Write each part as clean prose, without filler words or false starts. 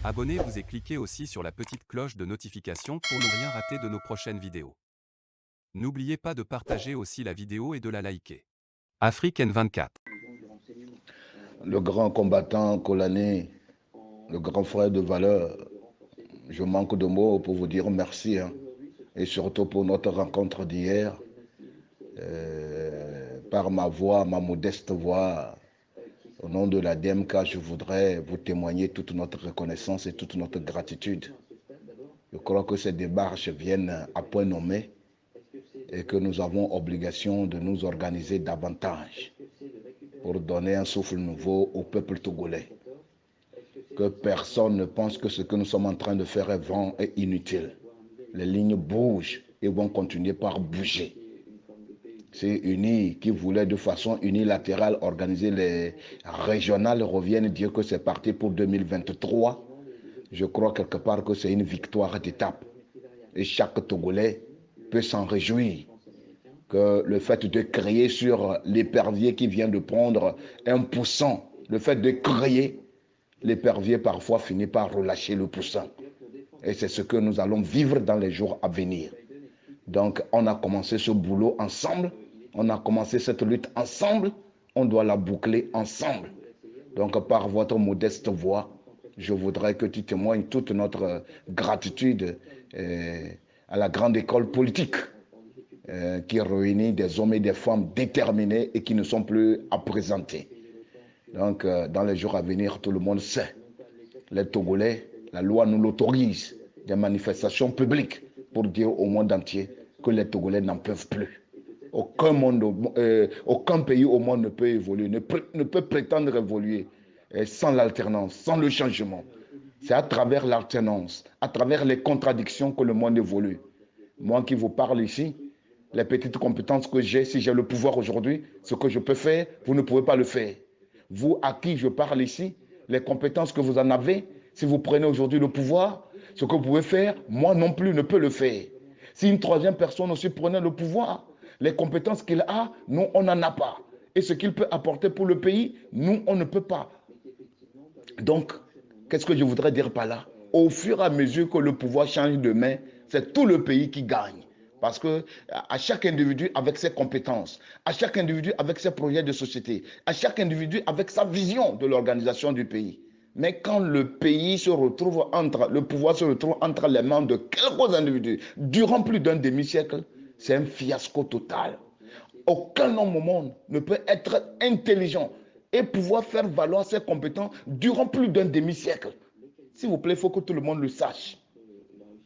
Abonnez-vous et cliquez aussi sur la petite cloche de notification pour ne rien rater de nos prochaines vidéos. N'oubliez pas de partager aussi la vidéo et de la liker. Afrique N24. Le grand combattant colané, le grand frère de valeur, je manque de mots pour vous dire merci, hein, et surtout pour notre rencontre d'hier. Par ma voix, ma modeste voix, au nom de la DMK, je voudrais vous témoigner toute notre reconnaissance et toute notre gratitude. Je crois que ces démarches viennent à point nommé et que nous avons obligation de nous organiser davantage pour donner un souffle nouveau au peuple togolais. Que personne ne pense que ce que nous sommes en train de faire est vain et inutile. Les lignes bougent et vont continuer par bouger. C'est UNI qui voulait de façon unilatérale organiser les régionales reviennent dire que c'est parti pour 2023. Je crois quelque part que c'est une victoire d'étape. Et chaque Togolais peut s'en réjouir. Que le fait de créer sur l'épervier qui vient de prendre 1%, le fait de créer, l'épervier parfois finit par relâcher le poussin. Et c'est ce que nous allons vivre dans les jours à venir. Donc, on a commencé ce boulot ensemble. On a commencé cette lutte ensemble. On doit la boucler ensemble. Donc, par votre modeste voix, je voudrais que tu témoignes toute notre gratitude à la grande école politique qui réunit des hommes et des femmes déterminés et qui ne sont plus à présenter. Donc, dans les jours à venir, tout le monde sait. Les Togolais, la loi nous l'autorise. Des manifestations publiques pour dire au monde entier que les Togolais n'en peuvent plus. Aucun pays au monde ne peut évoluer, ne peut prétendre évoluer sans l'alternance, sans le changement. C'est à travers l'alternance, à travers les contradictions que le monde évolue. Moi qui vous parle ici, les petites compétences que j'ai, si j'ai le pouvoir aujourd'hui, ce que je peux faire, vous ne pouvez pas le faire. Vous à qui je parle ici, les compétences que vous en avez, si vous prenez aujourd'hui le pouvoir, ce que vous pouvez faire, moi non plus ne peux le faire. Si une troisième personne aussi prenait le pouvoir, les compétences qu'il a, nous, on n'en a pas. Et ce qu'il peut apporter pour le pays, nous, on ne peut pas. Donc, qu'est-ce que je voudrais dire par là? Au fur et à mesure que le pouvoir change de main, c'est tout le pays qui gagne. Parce que à chaque individu avec ses compétences, à chaque individu avec ses projets de société, à chaque individu avec sa vision de l'organisation du pays. Mais quand le pays se retrouve le pouvoir se retrouve entre les mains de quelques individus durant plus d'un demi-siècle, c'est un fiasco total. Aucun homme au monde ne peut être intelligent et pouvoir faire valoir ses compétences durant plus d'un demi-siècle. S'il vous plaît, il faut que tout le monde le sache.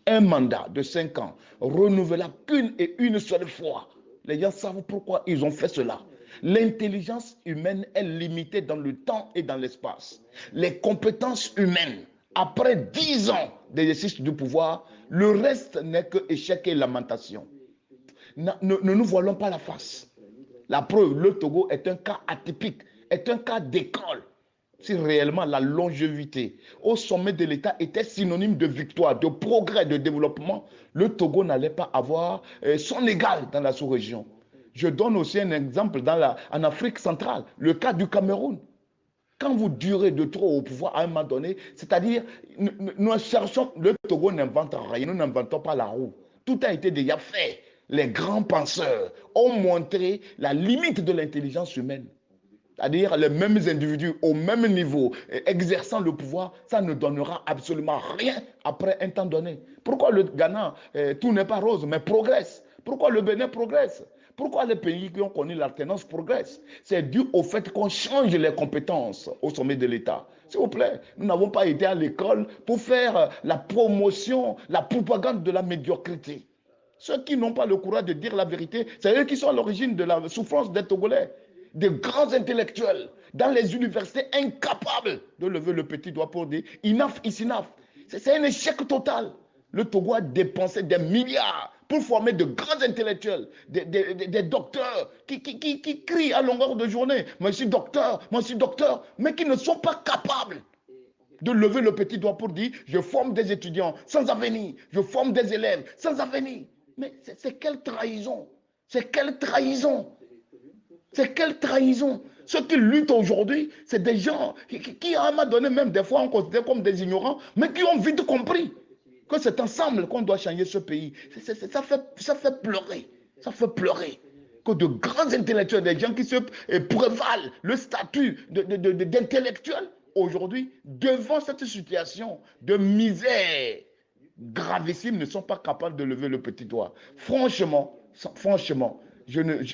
Un mandat de 5 ans, renouvelable qu'une et une seule fois. Les gens savent pourquoi ils ont fait cela. L'intelligence humaine est limitée dans le temps et dans l'espace. Les compétences humaines, après 10 ans d'exercice du pouvoir, le reste n'est que échec et lamentation. Ne nous voilons pas la face. La preuve, le Togo est un cas atypique, est un cas d'école. Si réellement la longévité au sommet de l'État était synonyme de victoire, de progrès, de développement, le Togo n'allait pas avoir son égal dans la sous-région. Je donne aussi un exemple en Afrique centrale, le cas du Cameroun. Quand vous durez de trop au pouvoir à un moment donné, c'est-à-dire, nous cherchons, le Togo n'invente rien, nous n'inventons pas la roue. Tout a été déjà fait. Les grands penseurs ont montré la limite de l'intelligence humaine. C'est-à-dire les mêmes individus au même niveau exerçant le pouvoir, ça ne donnera absolument rien après un temps donné. Pourquoi le Ghana, tout n'est pas rose, mais progresse? Pourquoi le Bénin progresse? Pourquoi les pays qui ont connu l'alternance progressent? C'est dû au fait qu'on change les compétences au sommet de l'État. S'il vous plaît, nous n'avons pas été à l'école pour faire la promotion, la propagande de la médiocrité. Ceux qui n'ont pas le courage de dire la vérité, c'est eux qui sont à l'origine de la souffrance des Togolais. Des grands intellectuels dans les universités incapables de lever le petit doigt pour dire enough is enough. C'est un échec total. Le Togo a dépensé des milliards pour former de grands intellectuels, des docteurs qui crient à longueur de journée, moi je suis docteur, mais qui ne sont pas capables de lever le petit doigt pour dire je forme des étudiants sans avenir, je forme des élèves sans avenir. Mais c'est quelle trahison? C'est quelle trahison? C'est quelle trahison? Ceux qui luttent aujourd'hui, c'est des gens qui, à un moment donné, même des fois, on considère comme des ignorants, mais qui ont vite compris que c'est ensemble qu'on doit changer ce pays. Ça fait pleurer. Ça fait pleurer que de grands intellectuels, des gens qui se prévalent le statut d'intellectuel, aujourd'hui, devant cette situation de misère gravissime, ne sont pas capables de lever le petit doigt. Franchement,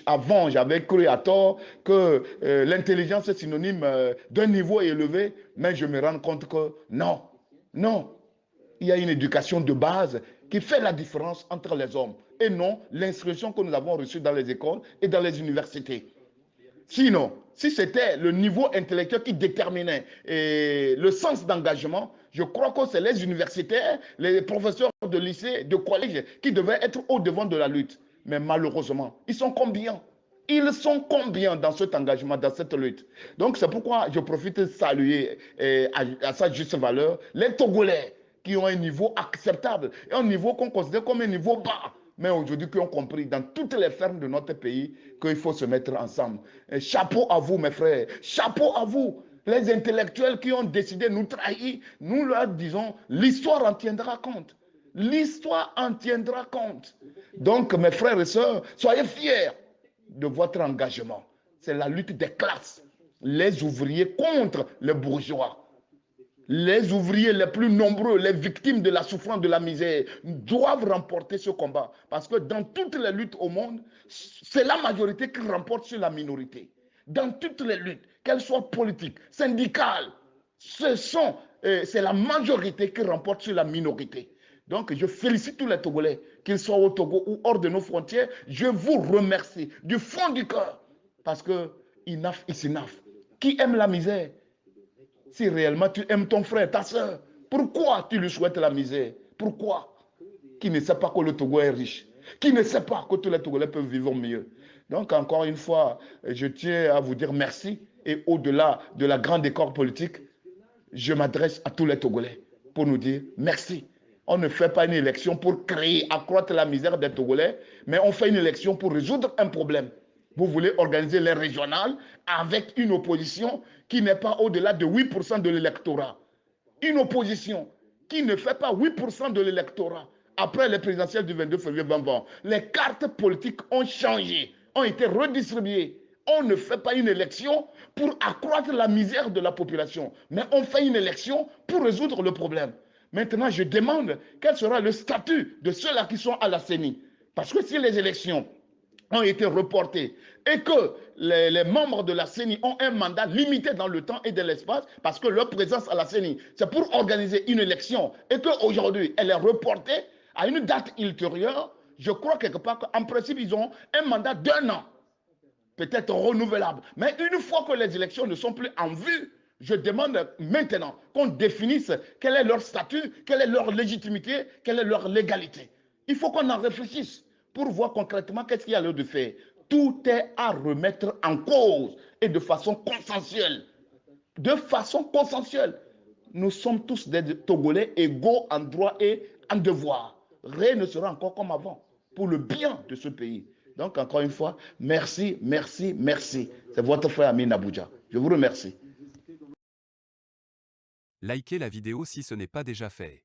avant, j'avais cru à tort que l'intelligence est synonyme d'un niveau élevé, mais je me rends compte que non, non. Il y a une éducation de base qui fait la différence entre les hommes et non l'instruction que nous avons reçue dans les écoles et dans les universités. Sinon, si c'était le niveau intellectuel qui déterminait le sens d'engagement, je crois que c'est les universitaires, les professeurs de lycée, de collège qui devaient être au devant de la lutte. Mais malheureusement, ils sont combien? Ils sont combien dans cet engagement, dans cette lutte? Donc c'est pourquoi je profite de saluer à sa juste valeur les Togolais qui ont un niveau acceptable et un niveau qu'on considère comme un niveau bas, mais aujourd'hui qui ont compris dans toutes les fermes de notre pays qu'il faut se mettre ensemble. Et chapeau à vous, mes frères, chapeau à vous, les intellectuels qui ont décidé de nous trahir. Nous leur disons, l'histoire en tiendra compte. L'histoire en tiendra compte. Donc, mes frères et sœurs, soyez fiers de votre engagement. C'est la lutte des classes. Les ouvriers contre les bourgeois. Les ouvriers les plus nombreux, les victimes de la souffrance, de la misère, doivent remporter ce combat. Parce que dans toutes les luttes au monde, c'est la majorité qui remporte sur la minorité. Dans toutes les luttes, qu'elles soient politiques, syndicales, c'est la majorité qui remporte sur la minorité. Donc, je félicite tous les Togolais, qu'ils soient au Togo ou hors de nos frontières. Je vous remercie du fond du cœur. Parce que, enough is enough. Qui aime la misère? Si réellement tu aimes ton frère, ta soeur, pourquoi tu lui souhaites la misère? Pourquoi? Qui ne sait pas que le Togo est riche? Qui ne sait pas que tous les Togolais peuvent vivre mieux? Donc, encore une fois, je tiens à vous dire merci. Et au-delà de la grande décor politique, je m'adresse à tous les Togolais pour nous dire merci. On ne fait pas une élection pour créer, accroître la misère des Togolais, mais on fait une élection pour résoudre un problème. Vous voulez organiser les régionales avec une opposition qui n'est pas au-delà de 8% de l'électorat. Une opposition qui ne fait pas 8% de l'électorat. Après les présidentielles du 22 février 2020, les cartes politiques ont changé, ont été redistribuées. On ne fait pas une élection pour accroître la misère de la population, mais on fait une élection pour résoudre le problème. Maintenant, je demande quel sera le statut de ceux-là qui sont à la CENI. Parce que si les élections ont été reportés et que les membres de la CENI ont un mandat limité dans le temps et dans l'espace parce que leur présence à la CENI, c'est pour organiser une élection et qu'aujourd'hui, elle est reportée à une date ultérieure, je crois quelque part qu'en principe, ils ont un mandat d'1 an, peut-être renouvelable. Mais une fois que les élections ne sont plus en vue, je demande maintenant qu'on définisse quel est leur statut, quelle est leur légitimité, quelle est leur légalité. Il faut qu'on en réfléchisse pour voir concrètement qu'est-ce qu'il y a lieu de faire. Tout est à remettre en cause et de façon consensuelle. De façon consensuelle. Nous sommes tous des Togolais égaux en droit et en devoir. Rien ne sera encore comme avant pour le bien de ce pays. Donc, encore une fois, merci, merci, merci. C'est votre frère Amin Abuja. Je vous remercie. Likez la vidéo si ce n'est pas déjà fait.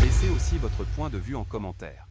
Laissez aussi votre point de vue en commentaire.